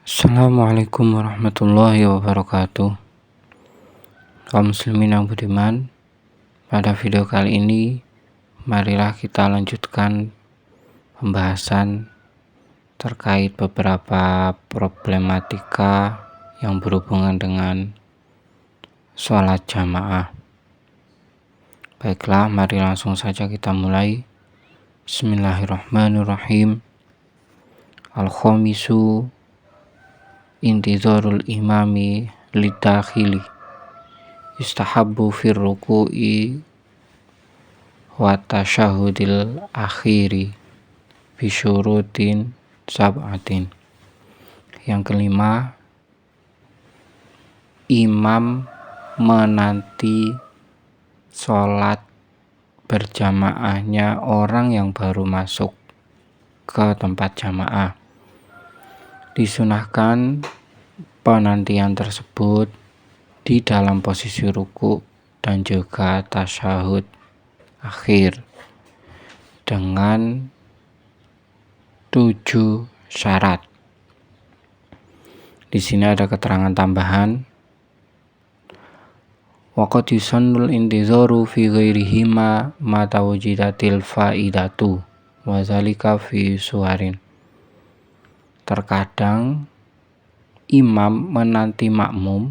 Assalamualaikum warahmatullahi wabarakatuh. Kaum muslimin yang budiman, pada video kali ini marilah kita lanjutkan pembahasan terkait beberapa problematika yang berhubungan dengan sholat jamaah. Baiklah, mari langsung saja kita mulai. Bismillahirrahmanirrahim. Al-khomisu intizarul imami lidakhili istahabbu fir ruku'i wa tasyahudil akhiri bisyurutin sab'atin. Yang kelima, imam menanti sholat berjamaahnya orang yang baru masuk ke tempat jamaah. Disunahkan penantian tersebut di dalam posisi ruku dan juga tasyahud akhir dengan 7 syarat. Di sini ada keterangan tambahan. Waqad yusannul intizaru fi ghairihima ma tawjidatil faidatu wa zalika fi suwarin. Terkadang imam menanti makmum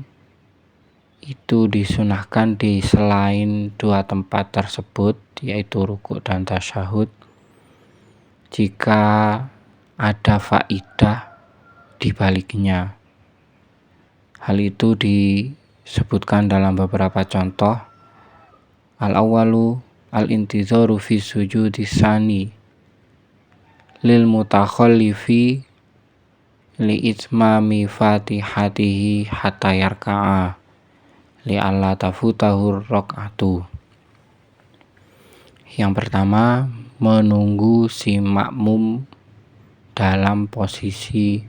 itu disunahkan di selain 2 tempat tersebut, yaitu ruku dan tasyahud, jika ada faidah di baliknya. Hal itu disebutkan dalam beberapa contoh. Al-awwalu al-intizaru fi sujudis sani lil mutakhallifi li itmami fatihatihi hatta yarka'a li alla tafutahur rok'atu. Yang pertama, menunggu si makmum dalam posisi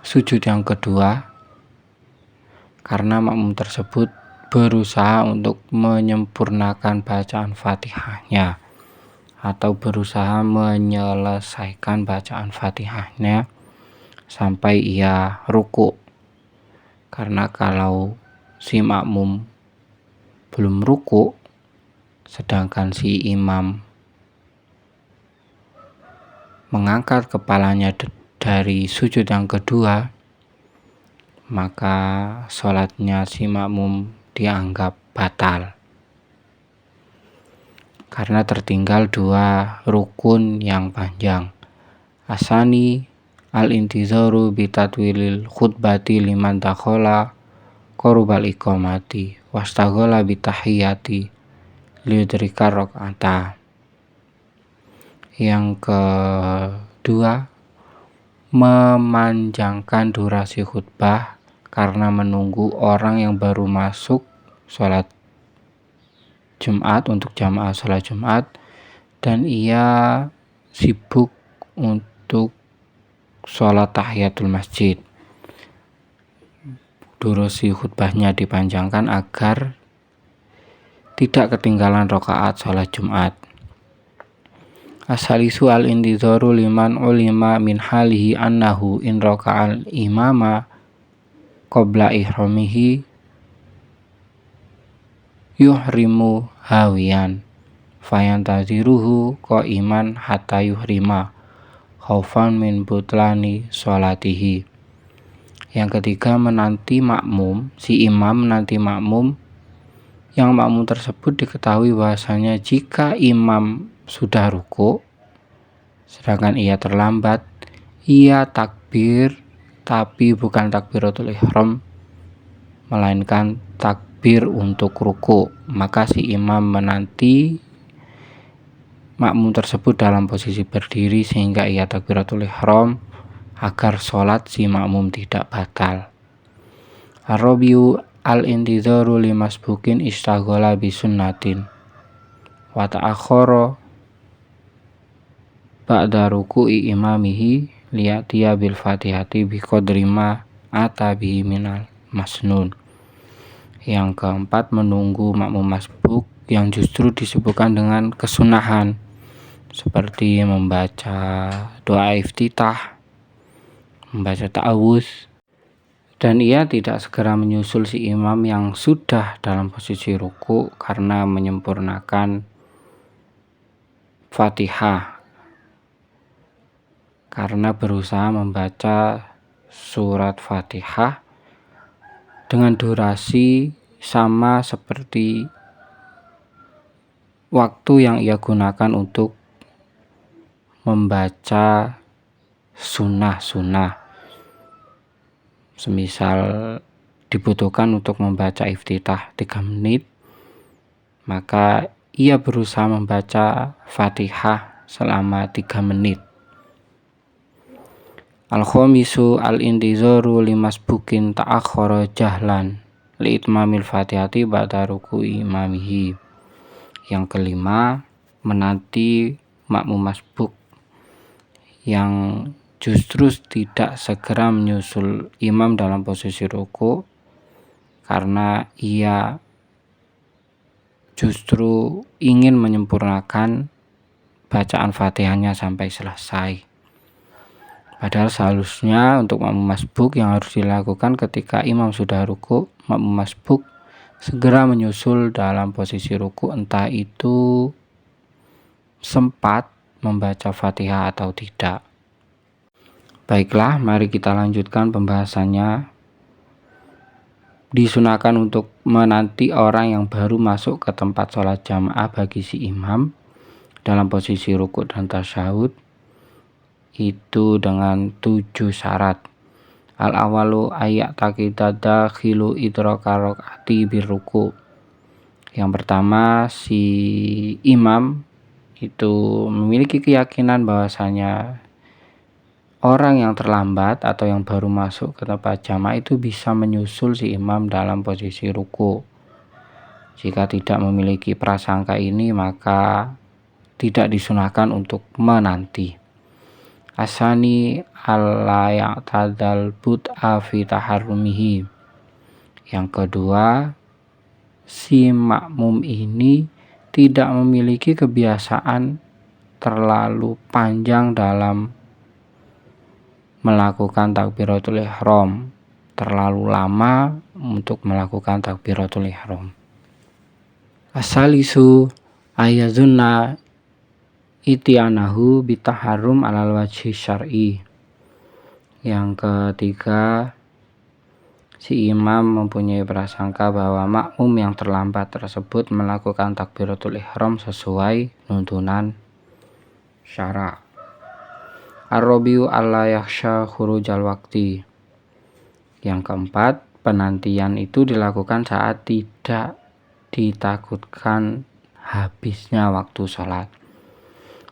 sujud yang kedua, karena makmum tersebut berusaha untuk menyempurnakan bacaan fatihahnya atau berusaha menyelesaikan bacaan fatihahnya sampai ia ruku. Karena kalau si makmum belum ruku sedangkan si imam mengangkat kepalanya dari sujud yang kedua, maka sholatnya si makmum dianggap batal karena tertinggal 2 rukun yang panjang. Asani al-intizaru bitatwilil khutbati liman dakhala qorubal iqamati wastaghala bitahiyati liudrika rok'ata. Yang kedua, memanjangkan durasi khutbah karena menunggu orang yang baru masuk sholat Jumat untuk jamaah sholat Jumat dan ia sibuk untuk sholat tahiyatul masjid. Durasi khutbahnya dipanjangkan agar tidak ketinggalan rakaat sholat Jumat. Asalisu al-intizaru liman ulima min halihi annahu in raka'al imama qabla ihramihi yuhrimu hawiyan fayantaziruhu qaiman hatta yuhrima khaufan min butlani sholatihi. Yang ketiga, menanti makmum, si imam menanti makmum yang makmum tersebut diketahui bahwasanya jika imam sudah ruku sedangkan ia terlambat, ia takbir tapi bukan takbiratul ihram melainkan takbir untuk ruku. Maka si imam menanti makmum tersebut dalam posisi berdiri sehingga ia takbiratul ihram agar sholat si makmum tidak batal. Ar-rabiu al-intizaru limasbukin istaghala bisunnatin wa ta'akhara ba'da ruku'i imamihi liyatiya bil fatihati biqadri ma ata bihi minal masnun. Yang keempat, menunggu makmum masbuk yang justru disebutkan dengan kesunahan seperti membaca doa iftitah, membaca ta'awuz, dan ia tidak segera menyusul si imam yang sudah dalam posisi ruku karena menyempurnakan Fatihah, karena berusaha membaca surat Fatihah dengan durasi sama seperti waktu yang ia gunakan untuk membaca sunnah-sunnah. Semisal dibutuhkan untuk membaca iftitah 3 menit, maka ia berusaha membaca Fatihah selama 3 menit. Al-khomisu al-intizoru limasbukin ta'akhara jahlan li'itmamil fatihati ba'da ruku'i imamihi. Yang kelima, menanti makmum masbuk yang justru tidak segera menyusul imam dalam posisi ruku karena ia justru ingin menyempurnakan bacaan Fatihahnya sampai selesai. Padahal seharusnya untuk makmum masbuk yang harus dilakukan ketika imam sudah ruku, makmum masbuk segera menyusul dalam posisi ruku, entah itu sempat membaca Fatihah atau tidak. Baiklah, mari kita lanjutkan pembahasannya. Disunahkan untuk menanti orang yang baru masuk ke tempat sholat jamaah bagi si imam dalam posisi ruku dan tasyahud itu dengan 7 syarat. Al-awalu ayak takida dakhilu idraka rakaati birruku. Yang pertama, si imam itu memiliki keyakinan bahwasanya orang yang terlambat atau yang baru masuk ke tempat jamaah itu bisa menyusul si imam dalam posisi ruku. Jika tidak memiliki prasangka ini, maka tidak disunahkan untuk menanti. Asani alla ya'tadal bud'a fi taharrumihi. Yang kedua, si makmum ini tidak memiliki kebiasaan terlalu panjang dalam melakukan takbiratul ihram, terlalu lama untuk melakukan takbiratul ihram. Asalisu ayazunna itianahu bitaharrum alal wajhi syar'i. Yang ketiga, si imam mempunyai prasangka bahwa makmum yang terlambat tersebut melakukan takbiratul ihram sesuai tuntunan syara'. Ar-rabiu alla yakhsha khurujal waqti. Yang keempat, penantian itu dilakukan saat tidak ditakutkan habisnya waktu sholat.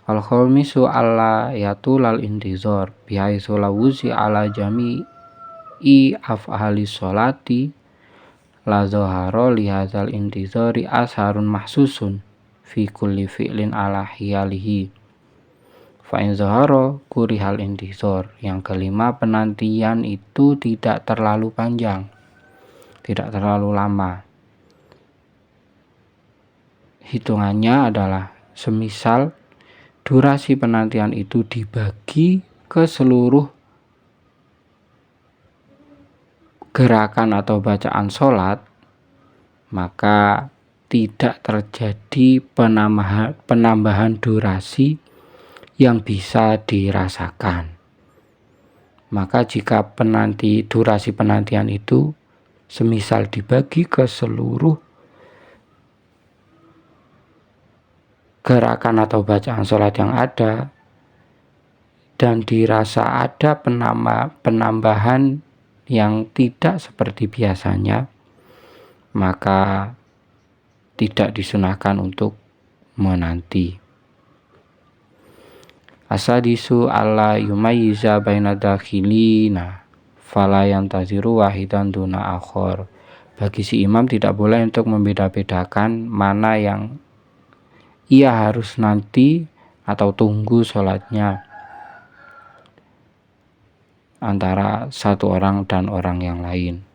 Al-khamisu alla yatulal intizor bihaitsu lawuzi ala jami'i af'ali sholati la zahara li hadzal intizori asharun mahsusun fi kulli fi'lin ala hiyalihi fa in zahara kurihal intizor. Yang kelima, penantian itu tidak terlalu panjang, tidak terlalu lama. Hitungannya adalah semisal durasi penantian itu dibagi ke seluruh gerakan atau bacaan sholat, maka tidak terjadi penambahan durasi yang bisa dirasakan. Maka jika durasi penantian itu semisal dibagi ke seluruh gerakan atau bacaan sholat yang ada dan dirasa ada penambahan yang tidak seperti biasanya, maka tidak disunahkan untuk menanti. Asadisu alla yumayyiza baina dakhilina fala yantaziru wahidan duna akhor. Bagi si imam tidak boleh untuk membeda-bedakan mana yang ia harus nanti atau tunggu sholatnya antara satu orang dan orang yang lain.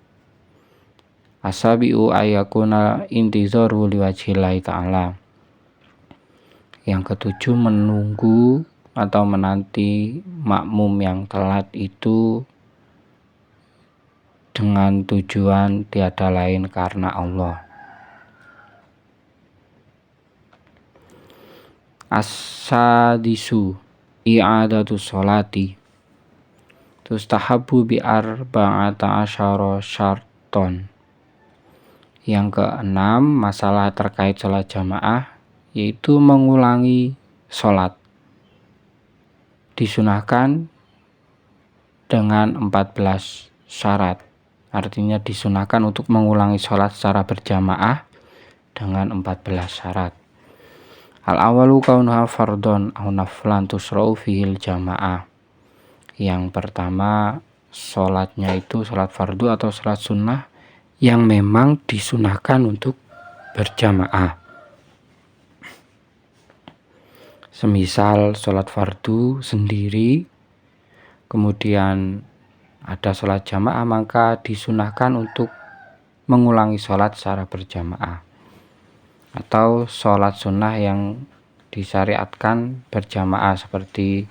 Asabi'u ayakuna intizoru liwajhillahi ta'ala. Yang ketujuh, menunggu atau menanti makmum yang telat itu dengan tujuan tiada lain karena Allah. As-sadisu i'adatu sholati tustahabu bi arba'ata asyara syarton. Yang keenam, masalah terkait sholat jamaah, yaitu mengulangi sholat. Disunahkan dengan 14 syarat. Artinya disunahkan untuk mengulangi sholat secara berjamaah dengan 14 syarat. Al-awalu kaunuha fardhon aw naflan tusra'u fihil jamaah. Yang pertama, sholatnya itu sholat fardu atau sholat sunnah yang memang disunahkan untuk berjamaah. Semisal sholat fardu sendiri, kemudian ada sholat jamaah, maka disunahkan untuk mengulangi sholat secara berjamaah. Atau sholat sunnah yang disyariatkan berjamaah seperti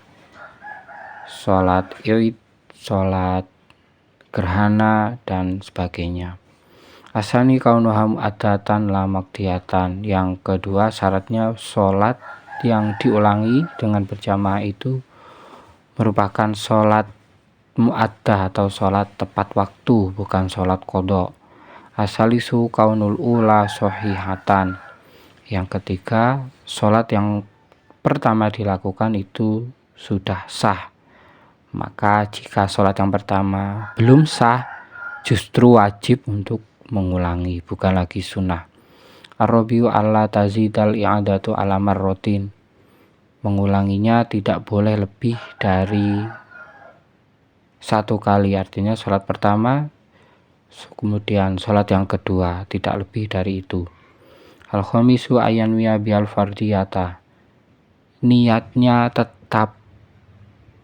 sholat id, sholat gerhana, dan sebagainya. Asani kaunuha mu'addatan la maqdiyatan. Yang kedua, syaratnya sholat yang diulangi dengan berjamaah itu merupakan sholat mu'addah atau sholat tepat waktu, bukan sholat qadha. Asalisu kaunul ula sahihatan. Yang ketiga, sholat yang pertama dilakukan itu sudah sah. Maka jika sholat yang pertama belum sah, justru wajib untuk mengulangi, bukan lagi sunnah. Ar-rabiu alla tazidal i'adatu ala marrotin. Mengulanginya tidak boleh lebih dari 1 kali, artinya sholat pertama kemudian sholat yang kedua, tidak lebih dari itu. Al-khamisu ayanwiya bial fardiyata. Niatnya tetap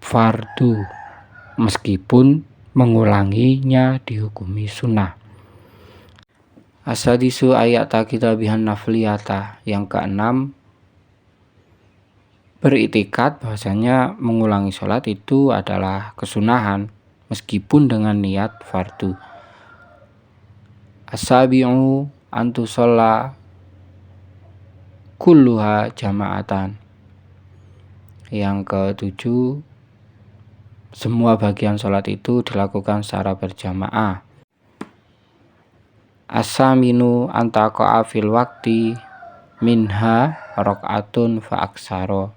fardu meskipun mengulanginya dihukumi sunnah. Asadisu ayat kita bihan nafliyata. Yang keenam, beriktikad bahwasanya mengulangi sholat itu adalah kesunahan meskipun dengan niat fardu. As-sabi'u antusalla kulluha jama'atan. Yang ketujuh, semua bagian sholat itu dilakukan secara berjamaah. As-saminu antaqa'a fil waqti minha rakaatun fa aksaro.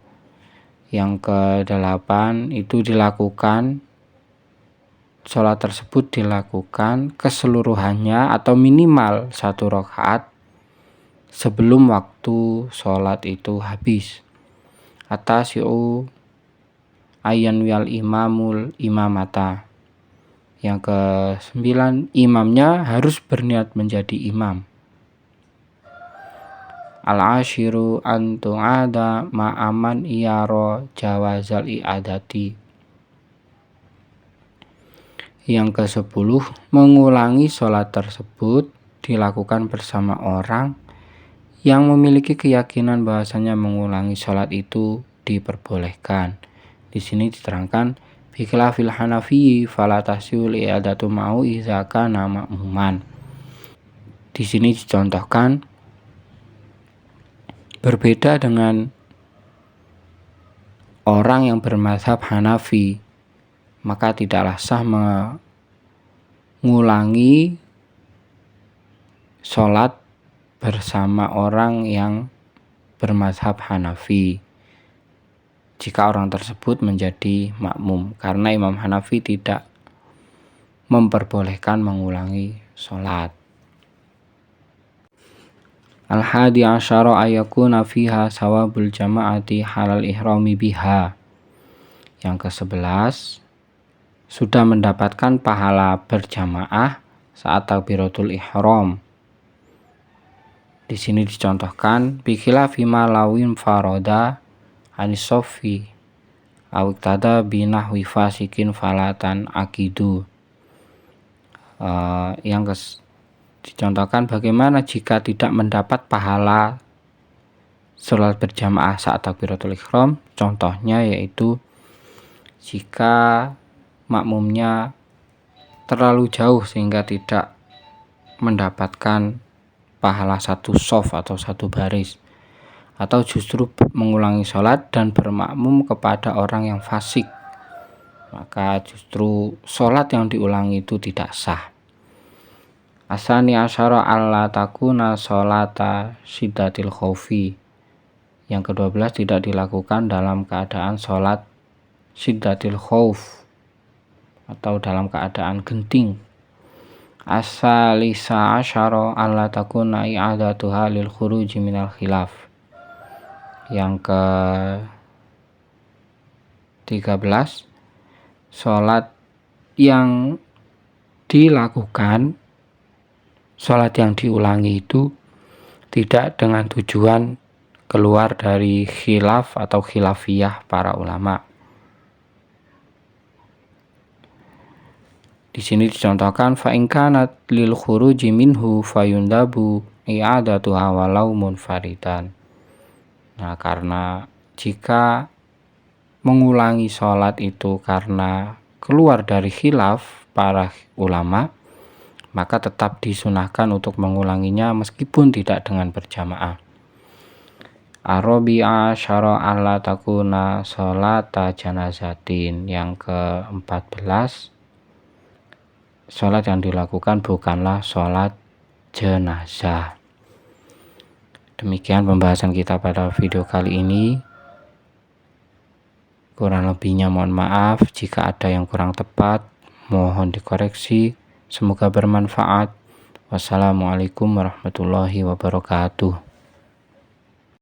Yang ke-8 itu dilakukan, sholat tersebut dilakukan keseluruhannya atau minimal 1 rakaat sebelum waktu sholat itu habis. Atasi'u ayan wal imamul imamata. Yang ke-9, imamnya harus berniat menjadi imam. Al-ashiru antu'ada ma'aman iyaro jawazal i'adati. Yang ke-10, mengulangi sholat tersebut dilakukan bersama orang yang memiliki keyakinan bahwasanya mengulangi sholat itu diperbolehkan. Di sini diterangkan bikhilafil hanafi fala tasyul i'adatu ma'u idza kana ma'muman. Di sini dicontohkan berbeda dengan orang yang bermazhab Hanafi, maka tidaklah sah mengulangi sholat bersama orang yang bermazhab Hanafi jika orang tersebut menjadi makmum, karena Imam Hanafi tidak memperbolehkan mengulangi sholat. Al-hadi asyara ayakuna fiha sawabul jama'ati halal ihrami biha. Yang ke-11, sudah mendapatkan pahala berjamaah saat takbiratul ihram. Di sini dicontohkan bikhilafi ma lawin faroda anisofi awiktada binahwi fasikin falatan akidu. Yang dicontohkan bagaimana jika tidak mendapat pahala sholat berjamaah saat takbiratul ihram. Contohnya yaitu jika makmumnya terlalu jauh sehingga tidak mendapatkan pahala satu shaf atau satu baris, atau justru mengulangi sholat dan bermakmum kepada orang yang fasik, maka justru sholat yang diulangi itu tidak sah. Asani asyara alla takuna sholata syiddatil khaufi. Yang ke-12 tidak dilakukan dalam keadaan sholat syiddatil khauf atau dalam keadaan genting. Asalisa asyara alla takuna i'adatuha lil khuruji minal khilaf. Yang ke-13 sholat yang dilakukan, sholat yang diulangi itu tidak dengan tujuan keluar dari khilaf atau khilafiyah para ulama. Di sini dicontohkan fa in kanat lil khuruji minhu fayundabu i'adatuha walau munfaridan. Nah, karena jika mengulangi sholat itu karena keluar dari khilaf para ulama, maka tetap disunahkan untuk mengulanginya meskipun tidak dengan berjamaah. Arabi'a syara alla takuna sholata janazatin. Yang ke-14 sholat yang dilakukan bukanlah sholat jenazah. Demikian pembahasan kita pada video kali ini. Kurang lebihnya mohon maaf, jika ada yang kurang tepat mohon dikoreksi. Semoga bermanfaat. Wassalamualaikum warahmatullahi wabarakatuh.